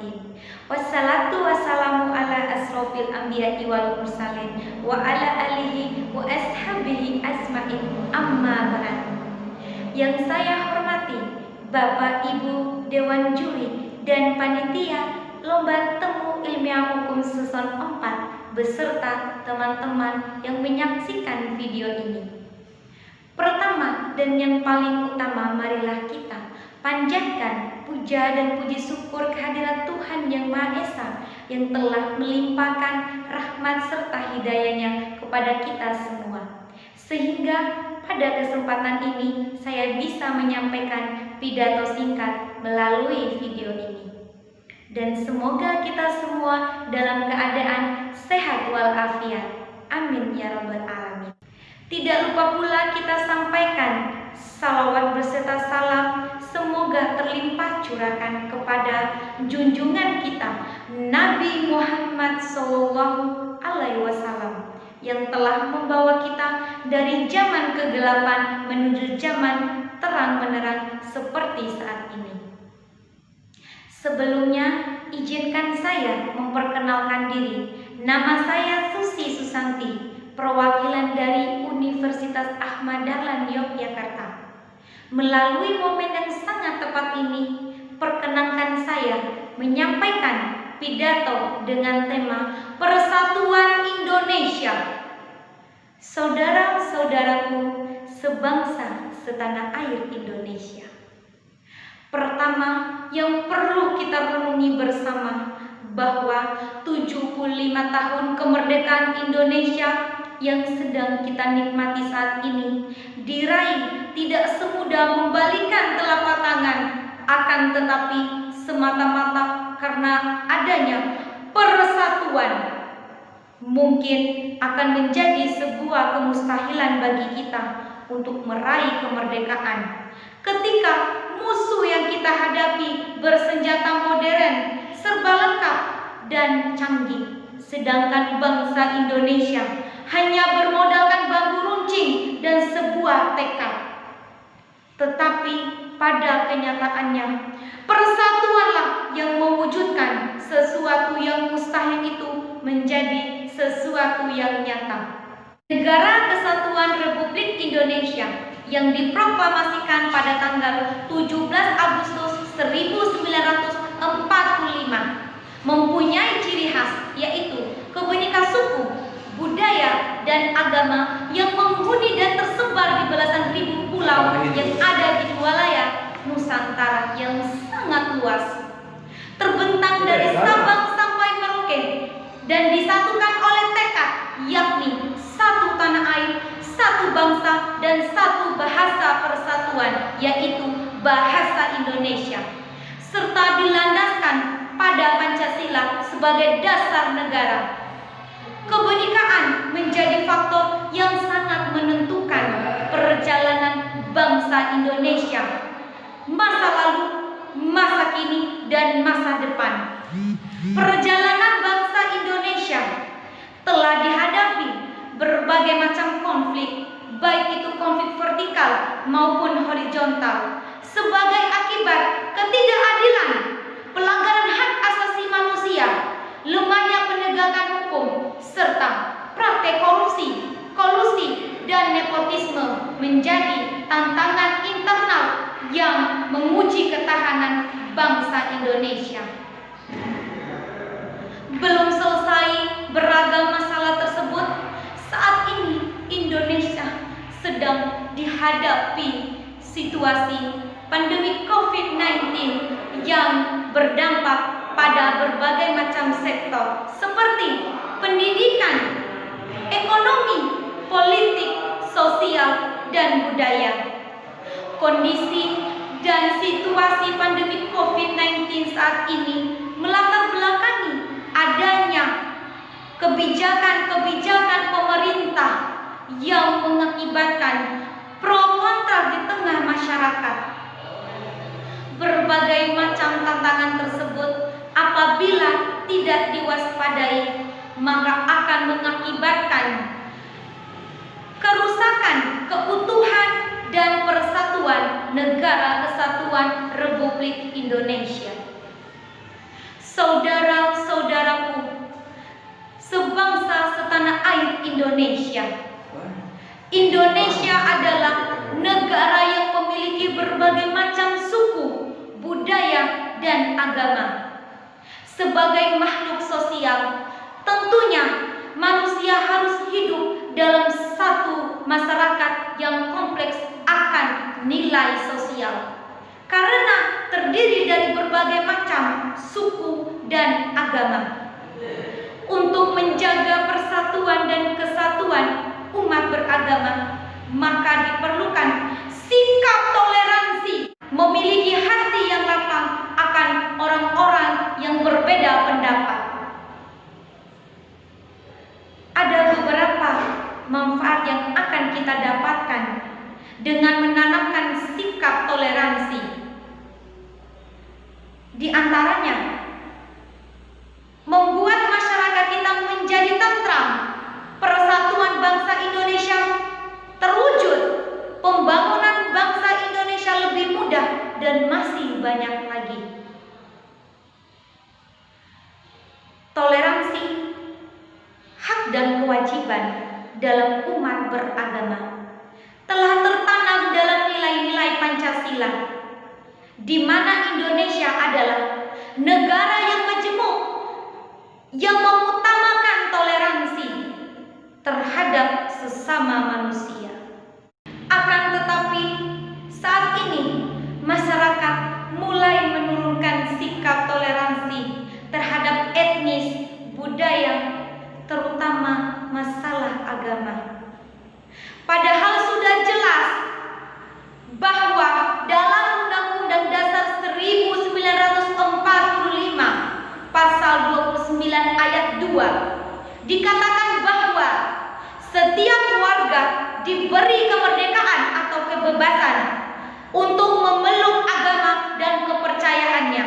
yaumiddin. Wassalatu wassalamu ala asrofil anbiya'i wal mursalin wa ala alihi wa ashabihi asma'in, amma ba'd. Yang saya hormati Bapak Ibu Dewan Juri dan Panitia Lomba Temu Ilmiah Hukum Season 4 beserta teman-teman yang menyaksikan video ini. Pertama dan yang paling utama, marilah kita panjatkan puja dan puji syukur kehadirat Tuhan Yang Maha Esa yang telah melimpahkan rahmat serta hidayah-Nya kepada kita semua, sehingga pada kesempatan ini saya bisa menyampaikan pidato singkat melalui video ini. Dan semoga kita semua dalam keadaan sehat walafiat. Amin ya rabbal alamin. Tidak lupa pula kita sampaikan salawat beserta salam semoga terlimpah curahkan kepada junjungan kita Nabi Muhammad SAW yang telah membawa kita dari zaman kegelapan menuju zaman terang benderang seperti saat ini. Sebelumnya, izinkan saya memperkenalkan diri. Nama saya Susi Susanti, perwakilan dari Universitas Ahmad Dahlan Yogyakarta. Melalui momen yang sangat tepat ini, perkenankan saya menyampaikan pidato dengan tema Persatuan Indonesia. Saudara-saudaraku sebangsa setanah air Indonesia. Pertama, yang perlu kita renungi bersama bahwa 75 tahun kemerdekaan Indonesia yang sedang kita nikmati saat ini diraih tidak semudah membalikan telapak tangan, akan tetapi semata-mata karena adanya persatuan. Mungkin akan menjadi sebuah kemustahilan bagi kita untuk meraih kemerdekaan ketika musuh yang kita hadapi bersenjata modern, serba lengkap dan canggih, sedangkan bangsa Indonesia hanya bermodalkan bambu runcing dan sebuah tekad. Tetapi pada kenyataannya, persatuanlah yang mewujudkan sesuatu yang mustahil itu menjadi sesuatu yang nyata. Negara Kesatuan Republik Indonesia yang diproklamasikan pada tanggal 17 Agustus 1945 mempunyai ciri khas, yaitu kebinekaan suku, budaya, dan agama yang menghuni dan tersebar di belasan ribu pulau yang ada di wilayah Nusantara yang sangat luas, terbentang dari Sabang sampai Merauke dan disatukan oleh tekad, yakni satu tanah air, satu bangsa, dan satu bahasa persatuan, yaitu bahasa Indonesia, serta dilandaskan pada Pancasila sebagai dasar negara. Kebinekaan menjadi faktor yang sangat menentukan perjalanan bangsa Indonesia, masa lalu, masa kini, dan masa depan. Perjalanan bangsa Indonesia telah dihadapi berbagai macam konflik, baik itu konflik vertikal maupun horizontal, sebagai akibat ketidakadilan, pelanggaran hak asasi manusia, lemahnya penegakan hukum, serta praktek korupsi, kolusi, dan nepotisme menjadi tantangan internal yang menguji ketahanan bangsa Indonesia. Belum selesai beragam masalah tersebut, saat ini Indonesia sedang dihadapi situasi pandemi COVID-19 yang berdampak pada berbagai macam sektor seperti pendidikan, ekonomi, politik, sosial, dan budaya. Kondisi dan situasi pandemi COVID-19 saat ini melatar belakangi adanya kebijakan-kebijakan pemerintah yang mengakibatkan pro kontra di tengah masyarakat. Berbagai macam tantangan tersebut apabila tidak diwaspadai maka akan mengakibatkan kerusakan keutuhan dan persatuan Negara Kesatuan Republik Indonesia. Saudara-saudaraku, sebangsa setanah air Indonesia. Indonesia adalah negara yang memiliki berbagai macam suku, budaya, dan agama. Sebagai makhluk sosial, tentunya manusia harus hidup dalam satu masyarakat yang kompleks akan nilai sosial. Karena terdiri dari berbagai macam suku dan agama. Untuk menjaga persatuan dan kesatuan umat beragama, maka diperlukan sikap toleransi, memiliki hati yang lapang akan orang-orang yang berbeda pendapat. Ada beberapa manfaat yang akan kita dapatkan dengan menanamkan sikap toleransi. Di antaranya, membuat masyarakat kita menjadi tentram, persatuan bangsa Indonesia terwujud, pembangunan bangsa Indonesia lebih mudah, dan masih banyak lagi. Toleransi, hak dan kewajiban dalam umat beragama telah tertanam dalam nilai-nilai Pancasila, di mana Indonesia adalah negara yang majemuk, yang mengutamakan toleransi terhadap sesama manusia. Akan tetapi, saat ini masyarakat mulai menurunkan sikap toleransi terhadap etnis, budaya, terutama masalah agama. Padahal sudah jelas bahwa dalam Undang-Undang Dasar 1945 Pasal 29 ayat 2 dikatakan bahwa setiap warga diberi kemerdekaan atau kebebasan untuk memeluk agama dan kepercayaannya.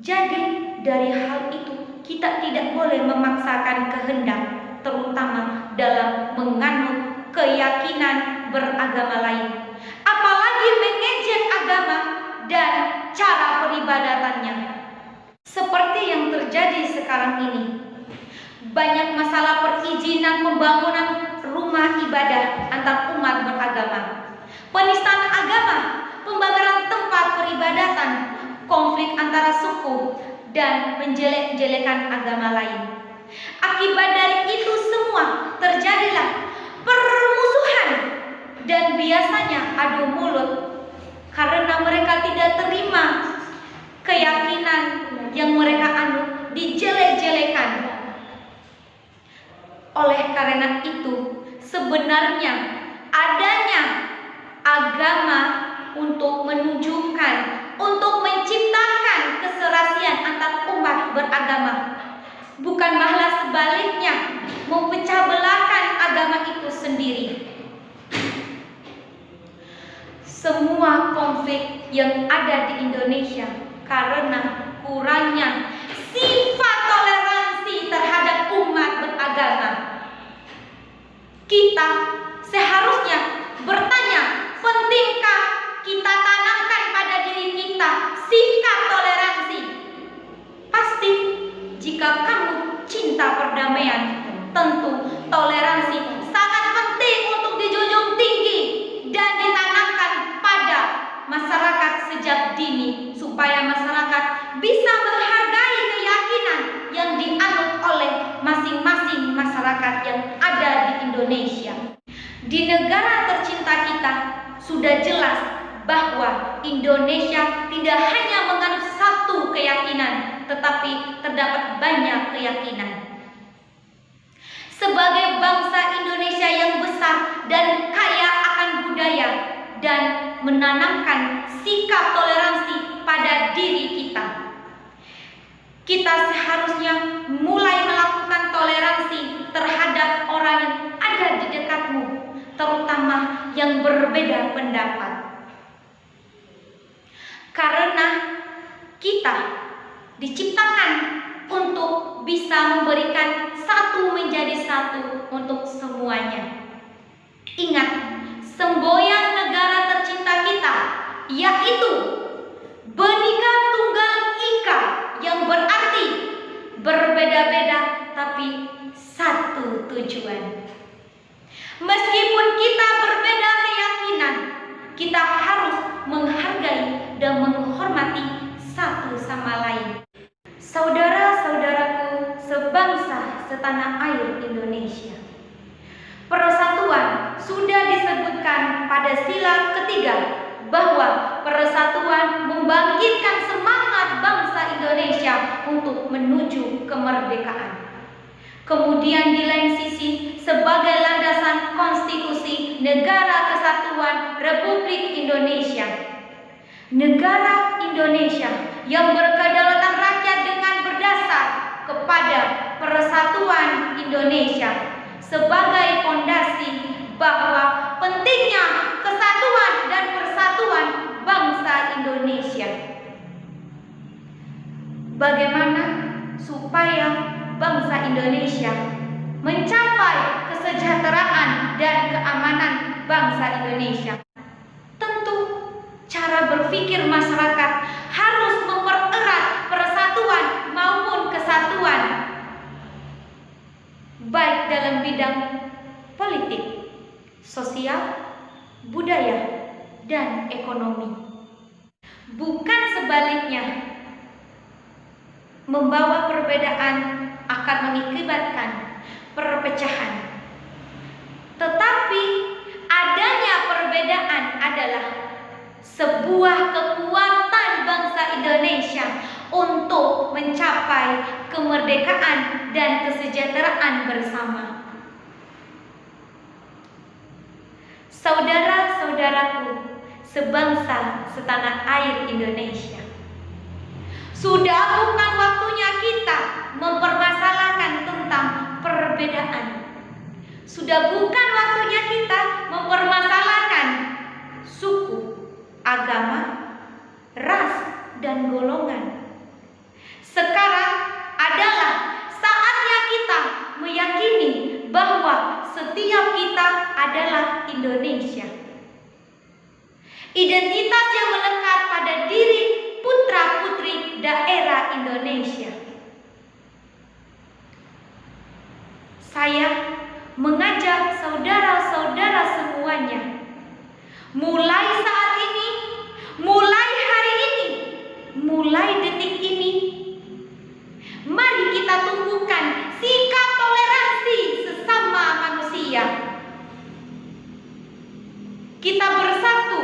Jadi dari hal itu kita tidak boleh memaksakan kehendak, terutama dalam menganut keyakinan beragama lain, apalagi mengejek agama dan cara peribadatannya. Seperti yang terjadi sekarang ini, banyak masalah perizinan pembangunan rumah ibadah antar umat beragama, penistaan agama, pembakaran tempat peribadatan, konflik antara suku, dan menjelek-jelekan agama lain. Akibat dari itu semua terjadilah permusuhan dan biasanya adu mulut karena mereka tidak terima keyakinan yang mereka anut dijelek-jelekan. Oleh karena itu, sebenarnya adanya agama untuk menunjukkan, untuk menciptakan keserasian antar umat beragama, bukan malah sebaliknya memecah belahkan agama itu sendiri. Semua konflik yang ada di Indonesia karena kurangnya sifat toleransi terhadap umat beragama. Kita seharusnya bertanya, pentingkah kita tanamkan pada diri kita sikap toleransi? Pasti jika kamu cinta perdamaian, tentu toleransi sangat penting untuk dijunjung tinggi dan ditanamkan pada masyarakat sejak dini, supaya masyarakat bisa menghargai keyakinan yang dianut oleh masing-masing masyarakat yang ada di Indonesia. Di negara tercinta kita sudah jelas bahwa Indonesia tidak hanya menganut satu keyakinan, tetapi terdapat banyak keyakinan. Sebagai bangsa Indonesia yang besar dan kaya akan budaya dan menanamkan sikap toleransi pada diri kita, kita seharusnya mulai melakukan toleransi terhadap orang yang ada di dekatmu, terutama yang berbeda pendapat. Karena kita diciptakan untuk bisa memberikan satu menjadi satu untuk semuanya. Ingat, semboyan negara tercinta kita yaitu Bhinneka Tunggal tujuan. Meskipun kita berbeda keyakinan, kita harus menghargai dan menghormati satu sama lain. Saudara-saudaraku sebangsa setanah air Indonesia, persatuan sudah disebutkan pada sila ketiga bahwa persatuan membangkitkan semangat bangsa Indonesia untuk menuju kemerdekaan. Kemudian di lain sisi, sebagai landasan konstitusi Negara Kesatuan Republik Indonesia, negara Indonesia yang berkedaulatan rakyat dengan berdasar kepada persatuan Indonesia sebagai fondasi bahwa pentingnya kesatuan dan persatuan bangsa Indonesia. Bagaimana supaya bangsa Indonesia mencapai kesejahteraan dan keamanan bangsa Indonesia? Tentu cara berpikir masyarakat harus mempererat persatuan maupun kesatuan, baik dalam bidang politik, sosial, budaya, dan ekonomi. Bukan sebaliknya, membawa perbedaan akan mengakibatkan perpecahan. Tetapi adanya perbedaan adalah sebuah kekuatan bangsa Indonesia untuk mencapai kemerdekaan dan kesejahteraan bersama. Saudara-saudaraku sebangsa setanah air Indonesia, sudah bukan waktunya kita mempermasalahkan tentang perbedaan. Sudah bukan waktunya kita mempermasalahkan suku, agama, ras, dan golongan. Sekarang adalah saatnya kita meyakini bahwa setiap kita adalah Indonesia. Identitas yang melekat pada diri putra-putri daerah Indonesia. Saya mengajak saudara-saudara semuanya, mulai saat ini, mulai hari ini, mulai detik ini, mari kita tumbuhkan sikap toleransi sesama manusia. Kita bersatu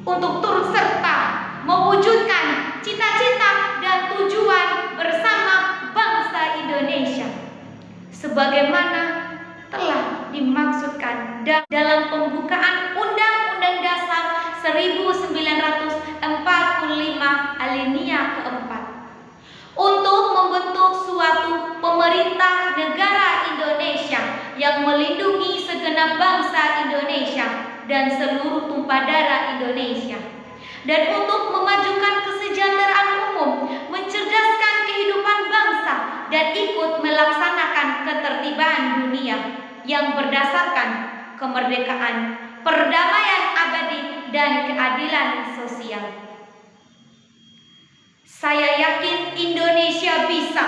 untuk turut serta mewujudkan cita-cita dan tujuan bersama bangsa Indonesia, sebagaimana telah dimaksudkan dalam pembukaan Undang-Undang Dasar 1945 alinea keempat, untuk membentuk suatu pemerintah negara Indonesia yang melindungi segenap bangsa Indonesia dan seluruh tumpah darah Indonesia, dan untuk memajukan kesejahteraan umum, mencerdaskan kehidupan bangsa, dan ikut melaksanakan ketertiban dunia yang berdasarkan kemerdekaan, perdamaian abadi, dan keadilan sosial. Saya yakin Indonesia bisa.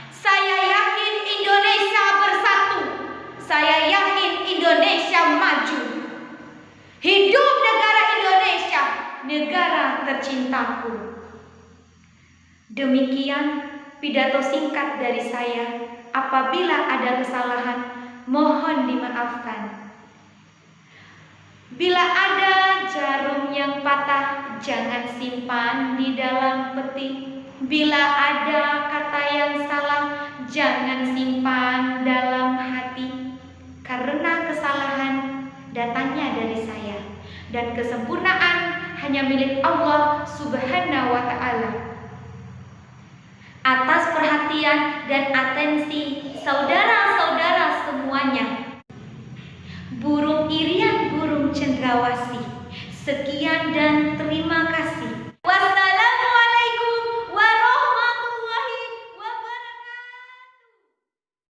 Saya yakin Indonesia bersatu. Saya yakin Indonesia maju. Hidup negara Indonesia, negara tercintaku. Demikian pidato singkat dari saya. Apabila ada kesalahan, mohon dimaafkan. Bila ada jarum yang patah, jangan simpan di dalam peti. Bila ada kata yang salah, jangan simpan dalam hati. Karena kesalahan datangnya dari saya, dan kesempurnaan hanya milik Allah Subhanahu wa Ta'ala. Atas perhatian dan atensi saudara-saudara semuanya, burung irian, burung cendrawasih, sekian dan terima kasih.